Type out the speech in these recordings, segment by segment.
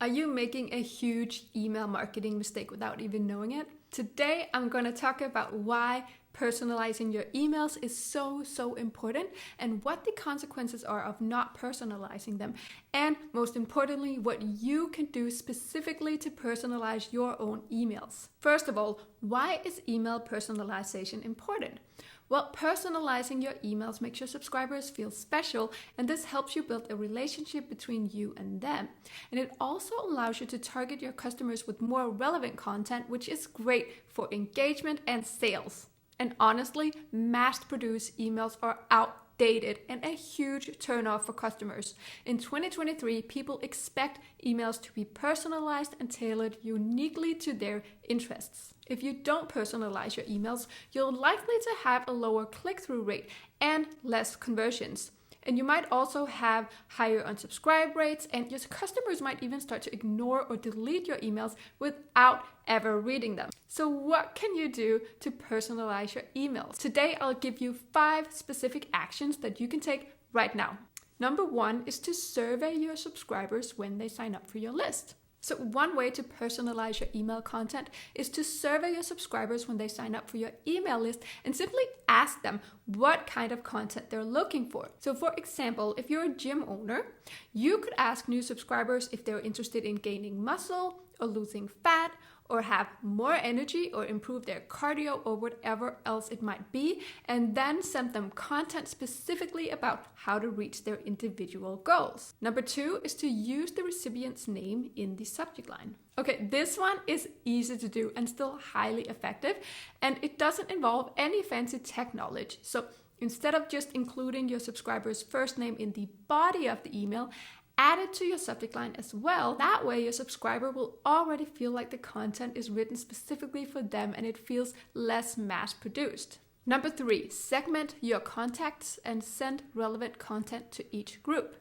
Are you making a huge email marketing mistake without even knowing it? Today, I'm going to talk about why personalizing your emails is so important and what the consequences are of not personalizing them. And most importantly, what you can do specifically to personalize your own emails. First of all, why is email personalization important? Well, personalizing your emails makes your subscribers feel special, and this helps you build a relationship between you and them. And it also allows you to target your customers with more relevant content, which is great for engagement and sales. And honestly, mass-produced emails are outdated and a huge turnoff for customers. In 2023, people expect emails to be personalized and tailored uniquely to their interests. If you don't personalize your emails, you're likely to have a lower click-through rate and less conversions. And you might also have higher unsubscribe rates, and your customers might even start to ignore or delete your emails without ever reading them. So what can you do to personalize your emails? Today, I'll give you 5 specific actions that you can take right now. Number 1 is to survey your subscribers when they sign up for your list. So one way to personalize your email content is to survey your subscribers when they sign up for your email list and simply ask them what kind of content they're looking for. So for example, if you're a gym owner, you could ask new subscribers if they're interested in gaining muscle or losing fat or have more energy or improve their cardio or whatever else it might be, and then send them content specifically about how to reach their individual goals. Number 2 is to use the recipient's name in the subject line. Okay, this one is easy to do and still highly effective, and it doesn't involve any fancy tech knowledge. So instead of just including your subscriber's first name in the body of the email, add it to your subject line as well. That way your subscriber will already feel like the content is written specifically for them and it feels less mass-produced. Number 3, segment your contacts and send relevant content to each group.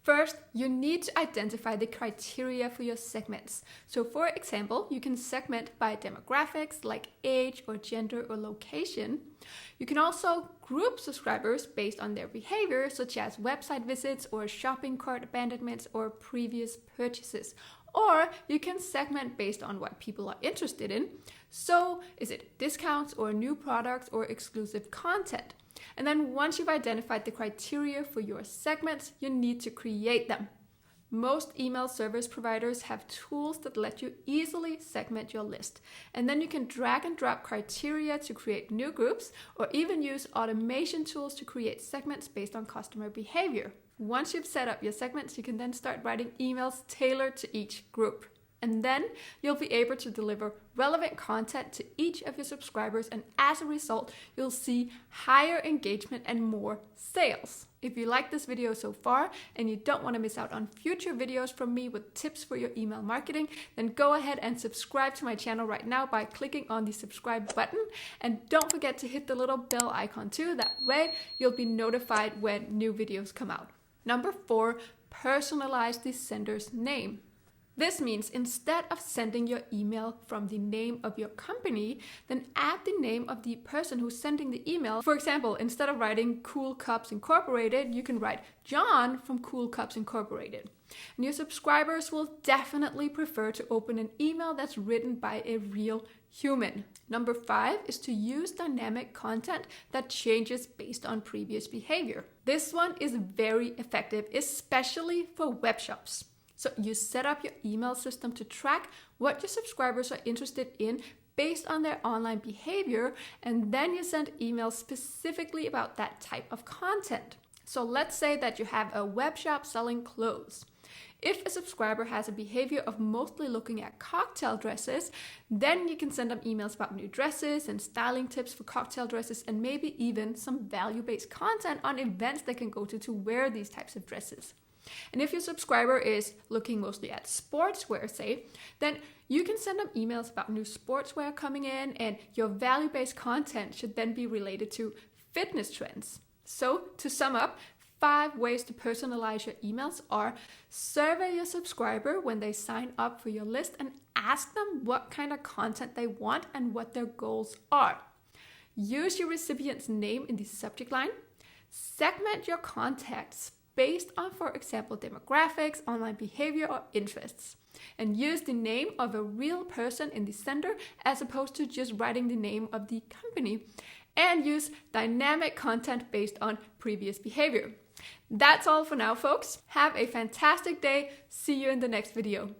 First, you need to identify the criteria for your segments. So for example, you can segment by demographics like age or gender or location. You can also group subscribers based on their behavior, such as website visits or shopping cart abandonments or previous purchases. Or you can segment based on what people are interested in. So is it discounts or new products or exclusive content? And then once you've identified the criteria for your segments, you need to create them. Most email service providers have tools that let you easily segment your list. And then you can drag and drop criteria to create new groups or even use automation tools to create segments based on customer behavior. Once you've set up your segments, you can then start writing emails tailored to each group. And then you'll be able to deliver relevant content to each of your subscribers, and as a result, you'll see higher engagement and more sales. If you like this video so far and you don't want to miss out on future videos from me with tips for your email marketing, then go ahead and subscribe to my channel right now by clicking on the subscribe button. And don't forget to hit the little bell icon too. That way you'll be notified when new videos come out. Number 4, personalize the sender's name. This means instead of sending your email from the name of your company, then add the name of the person who's sending the email. For example, instead of writing Cool Cups Incorporated, you can write John from Cool Cups Incorporated. And your subscribers will definitely prefer to open an email that's written by a real human. Number 5 is to use dynamic content that changes based on previous behavior. This one is very effective, especially for web shops. So you set up your email system to track what your subscribers are interested in based on their online behavior, and then you send emails specifically about that type of content. So let's say that you have a web shop selling clothes. If a subscriber has a behavior of mostly looking at cocktail dresses, then you can send them emails about new dresses and styling tips for cocktail dresses, and maybe even some value-based content on events they can go to wear these types of dresses. And if your subscriber is looking mostly at sportswear, say, then you can send them emails about new sportswear coming in, and your value-based content should then be related to fitness trends. So to sum up, 5 ways to personalize your emails are: survey your subscriber when they sign up for your list and ask them what kind of content they want and what their goals are. Use your recipient's name in the subject line. Segment your contacts based on, for example, demographics, online behavior, or interests. and use the name of a real person in the sender as opposed to just writing the name of the company. And use dynamic content based on previous behavior. That's all for now, folks. Have a fantastic day. See you in the next video.